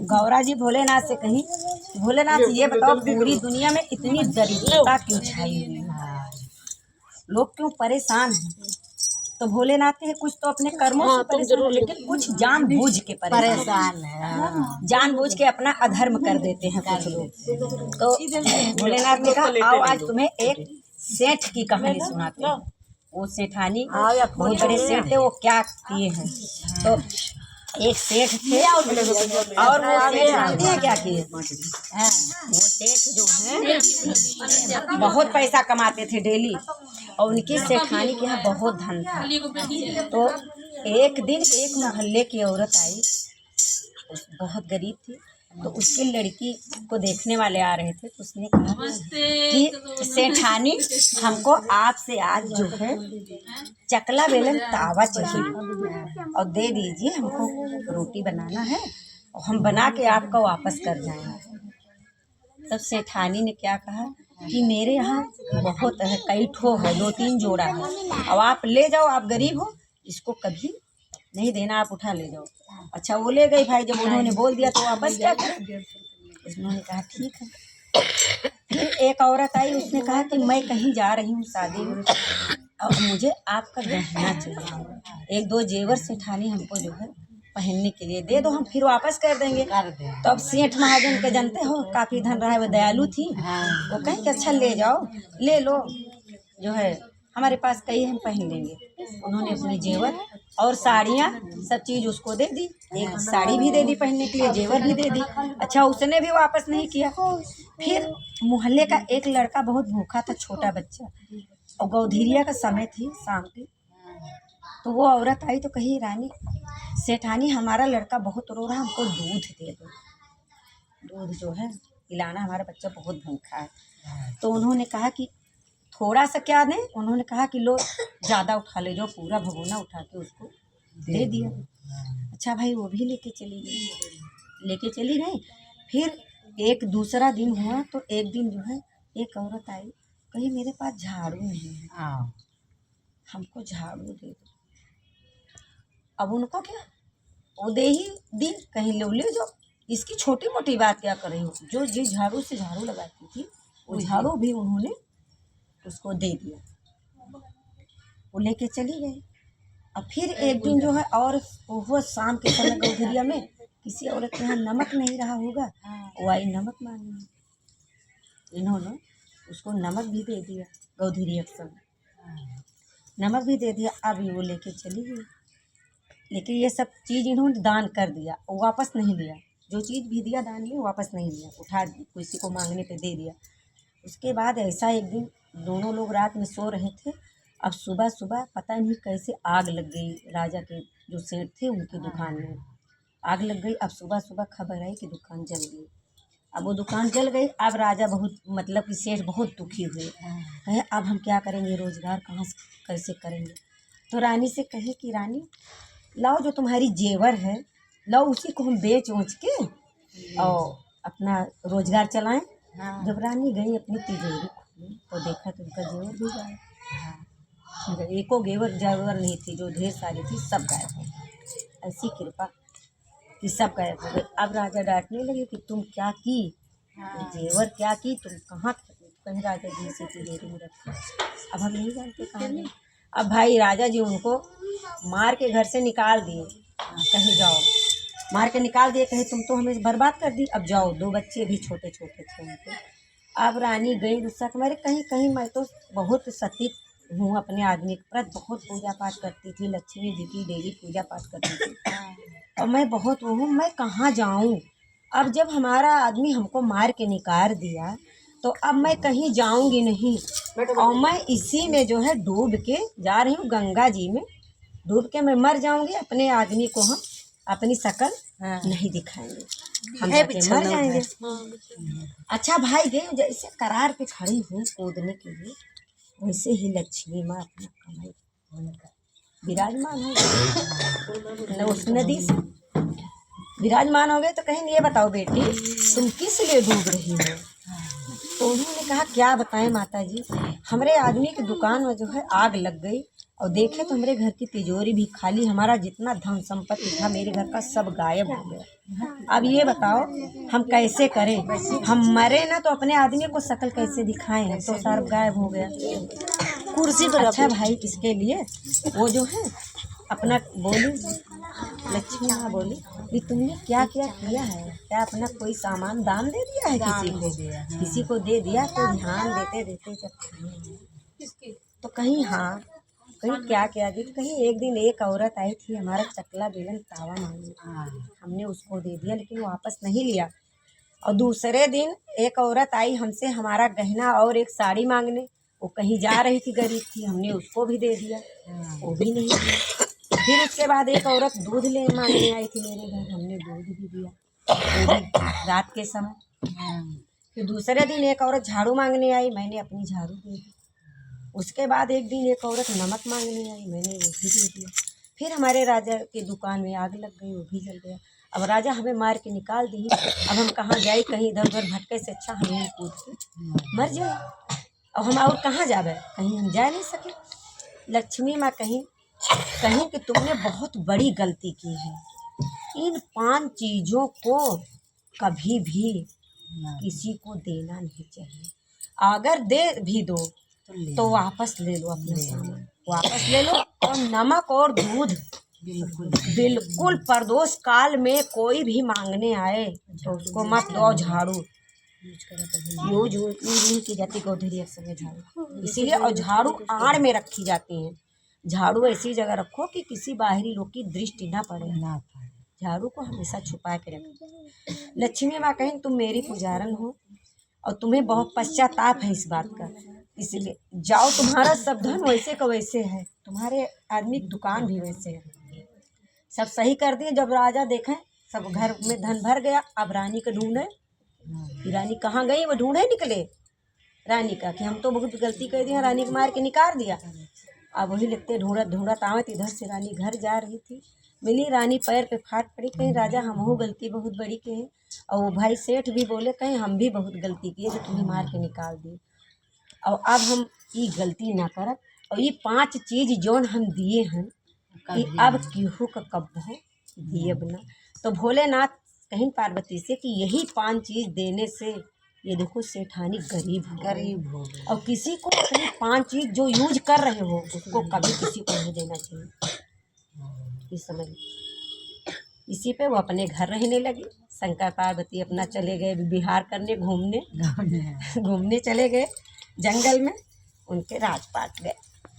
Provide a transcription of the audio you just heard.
गौरा जी भोलेनाथ से कहीं, भोलेनाथ ये बताओ पूरी दुनिया में इतनी दरिद्रता क्यों छाई हुई है, लोग क्यों परेशान हैं? तो भोलेनाथ के कुछ तो अपने कर्मों से परेशान है, लेकिन कुछ जानबूझ के परेशान है, जानबूझ के अपना अधर्म कर देते हैं कुछ लोग। तो भोलेनाथ ने कहा आओ आज तुम्हें एक सेठ की कहानी सुनाते हैं। वो सेठानी बहुत बड़े सेठ थे, वो क्या किए हैं। तो एक सेठ थे और वो सेठ जानते हैं क्या किए? वो सेठ जो है बहुत पैसा कमाते थे डेली, और उनकी सेठानी के यहाँ बहुत धन था। तो एक दिन एक मोहल्ले की औरत आई, बहुत गरीब थी, तो उसकी लड़की को देखने वाले आ रहे थे। तो उसने कहा कि सेठानी हमको आपसे आज जो है चकला बेलन तावा चाहिए और दे दीजिए, हमको रोटी बनाना है और हम बना के आपको वापस कर जाएंगे। तब सेठानी ने क्या कहा कि मेरे यहाँ बहुत है, कई ठो है, 2-3 जोड़ा है, अब आप ले जाओ, आप गरीब हो, इसको कभी नहीं देना, आप उठा ले जाओ। अच्छा वो ले गई भाई, जब उन्होंने बोल दिया तो वापस क्या करें? उन्होंने कहा ठीक है। फिर एक औरत आई, उसने कहा कि मैं कहीं जा रही हूँ शादी में और मुझे आपका गहना चाहिए, 1-2 जेवर सेठानी हमको जो है पहनने के लिए दे दो, हम फिर वापस कर देंगे। तो अब सेठ महाजन के जानते हो काफ़ी धन रहा है, वो दयालु थी, वो कहीं कि अच्छा ले जाओ, ले लो, जो है हमारे पास कई हम पहन लेंगे। उन्होंने अपने जेवर और साड़ियाँ सब चीज़ उसको दे दी, एक साड़ी भी दे दी पहनने के लिए, जेवर भी दे दी। अच्छा उसने भी वापस नहीं किया। फिर मोहल्ले का एक लड़का बहुत भूखा था, छोटा बच्चा, और गौधीरिया का समय थी शाम की। तो वो औरत आई तो कही रानी सेठानी हमारा लड़का बहुत रो रहा है, हमको दूध दे दो, दूध जो है पिलाना, हमारा बच्चा बहुत भूखा है। तो उन्होंने कहा कि थोड़ा सा क्या दें? उन्होंने कहा कि लो ज़्यादा उठा ले जाओ, पूरा भगोना उठा के उसको दे दिया। अच्छा भाई वो भी लेके चली गई। फिर एक दूसरा दिन हुआ, तो एक दिन जो है एक औरत आई, कही मेरे पास झाड़ू नहीं है, हमको झाड़ू दे दो। अब उनको क्या, वो दे ही दी, कहीं ले जाओ, इसकी छोटी मोटी बात क्या कर रही हो, जो जिस झाड़ू से झाड़ू लगाती थी वो झाड़ू भी उन्होंने उसको दे दिया, वो लेके चली गई। अब फिर एक दिन जो है, और वो शाम के समय गौधरिया में किसी औरत के यहाँ नमक नहीं रहा होगा, वो आई नमक मांगने, इन्होंने उसको नमक भी दे दिया, गौधरिया के समय नमक भी दे दिया। अब वो लेके चली गई, लेकिन ये सब चीज़ इन्होंने दान कर दिया, वो वापस नहीं लिया, जो चीज़ भी दिया दान में वापस नहीं लिया, उठा किसी को मांगने पे दे दिया। उसके बाद ऐसा एक दिन दोनों लोग रात में सो रहे थे, अब सुबह सुबह पता नहीं कैसे आग लग गई, राजा के जो सेठ थे उनकी दुकान में आग लग गई। अब सुबह सुबह खबर आई कि दुकान जल गई। अब वो दुकान जल गई, अब राजा बहुत मतलब कि सेठ बहुत दुखी हुए, कहे अब हम क्या करेंगे, रोजगार कहाँ से कैसे करेंगे। तो रानी से कहे कि रानी लाओ जो तुम्हारी जेवर है, लाओ उसी को हम बेच उच के और अपना रोजगार चलाएं। जब रानी गई अपनी तिजोरी खोली तो देखा तो उनका जेवर भी गायब, एको जेवर नहीं थी, जो ढेर सारी थी सब गायब हो गई। ऐसी कृपा कि सब गायब हो गए। अब राजा डांटने लगे कि तुम क्या की, जेवर क्या की, तुम कहाँ, कहीं राजा जी से तिजोरी में रखा, अब हम नहीं जानते कहाँ गए। अब भाई राजा जी उनको मार के घर से निकाल दिए, कहीं जाओ, मार के निकाल दिए, कहे तुम तो हमें बर्बाद कर दी, अब जाओ। 2 बच्चे भी छोटे छोटे थे उनके। अब रानी गई गुस्सा के मारे, कहीं कहीं मैं तो बहुत सती हूँ, अपने आदमी के प्रति बहुत पूजा पाठ करती थी, लक्ष्मी जी की डेली पूजा पाठ करती थी, और मैं बहुत वो हूँ, मैं कहाँ जाऊँ। अब जब हमारा आदमी हमको मार के निकाल दिया तो अब मैं कहीं जाऊँगी नहीं, और मैं इसी में जो है डूब के जा रही हूँ, गंगा जी में डूब के मैं मर जाऊँगी। अपने आदमी को हम अपनी शक्ल नहीं दिखाएंगे, हम जाके मर जाएंगे। अच्छा भाई गए, जैसे करार पे खड़ी हुई कूदने के लिए, वैसे ही लक्ष्मी माँ अपना कमल विराजमान हो गए, उस नदी से विराजमान हो गए। तो कहें ये बताओ बेटी तुम किस लिए डूब रही हो? तो उन्होंने कहा क्या बताएं माता जी, हमारे आदमी की दुकान में जो है आग लग गई और देखे तो हमारे घर की तिजोरी भी खाली, हमारा जितना धन संपत्ति था मेरे घर का सब गायब हो गया। अब ये बताओ हम कैसे करें? हम मरे ना तो अपने आदमी को शक्ल कैसे दिखाएं? हम तो सब गायब हो गया। कुर्सी पर अच्छा भाई इसके लिए वो जो है अपना बोली, लक्ष्मी माँ बोली कि तुमने क्या क्या किया है? क्या अपना कोई सामान दान दे दिया है किसी को दे दिया? तो ध्यान देते देते जब तो कहीं हाँ कहीं क्या क्या दी, कहीं एक दिन एक औरत आई थी हमारा चकला बेलन तावा मांगने, हमने उसको दे दिया लेकिन वो वापस नहीं लिया। और दूसरे दिन एक औरत आई हमसे हमारा गहना और एक साड़ी मांगने, वो कहीं जा रही थी, गरीब थी, हमने उसको भी दे दिया, वो भी नहीं दिया। फिर उसके बाद एक औरत दूध ले मांगने आई थी मेरे घर, हमने दूध भी दिया, वो भी रात के समय। फिर दूसरे दिन एक औरत झाड़ू मांगने आई, मैंने अपनी झाड़ू दे दी। उसके बाद एक दिन एक औरत नमक मांगने आई, मैंने वो भी दे दिया। फिर हमारे राजा की दुकान में आग लग गई, वो भी जल गया। अब राजा हमें मार के निकाल दी, अब हम कहाँ जाए? कहीं इधर उधर भटके से अच्छा हम यहीं कूद के मर जाए। अब हम और कहाँ जावे? कहीं हम जा नहीं सके। लक्ष्मी माँ कहीं कि तुमने बहुत बड़ी गलती की है, इन 5 चीज़ों को कभी भी किसी को देना नहीं चाहिए। अगर दे भी दो तो वापस ले लो, अपना सामान वापस ले लो। और नमक और दूध बिल्कुल प्रदोष काल में कोई भी मांगने आए तो उसको मत दो। झाड़ू यूज नहीं की जाती गोधरी अक्सर में झाड़ू, इसीलिए। और झाड़ू आड़ में रखी जाती है। झाड़ू ऐसी जगह रखो कि किसी बाहरी लोग की दृष्टि ना पड़े, झाड़ू को हमेशा छुपा के रखो। लक्ष्मी माँ कहें तुम मेरी पुजारन हो और तुम्हें बहुत पश्चाताप है इस बात का, इसलिए जाओ, तुम्हारा सब धन वैसे का वैसे है, तुम्हारे आदमी की दुकान भी वैसे है, सब सही कर दिए। जब राजा देखें सब घर में धन भर गया, अब रानी को ढूंढे, रानी कहाँ गई? वो ढूंढे निकले रानी का कि हम तो बहुत गलती कर दी, रानी को मार के निकाल दिया। अब वही लिखते ढूंढत ढूंढत आवत, इधर से रानी घर जा रही थी, मिली रानी पैर पे फाट पड़ी, कहीं राजा हमहू गलती बहुत बड़ी के हैं। और वो भाई सेठ भी बोले कहीं हम भी बहुत गलती किए जो तुम्हें मार के निकाल दिए, और अब हम ये गलती ना करब। और ये 5 चीज़ जौन हम दिए हैं कि अब केहू का कब्बो दिए बना। तो भोलेनाथ कहीं पार्वती से कि यही 5 चीज़ देने से ये देखो सेठानी गरीब हो, और किसी को कहीं 5 चीज़ जो यूज कर रहे हो उसको कभी किसी को नहीं देना चाहिए, ये समझ। इसी पे वो अपने घर रहने लगी। शंकर पार्वती अपना चले गए बिहार करने, घूमने चले गए जंगल में, उनके राजपाट गए।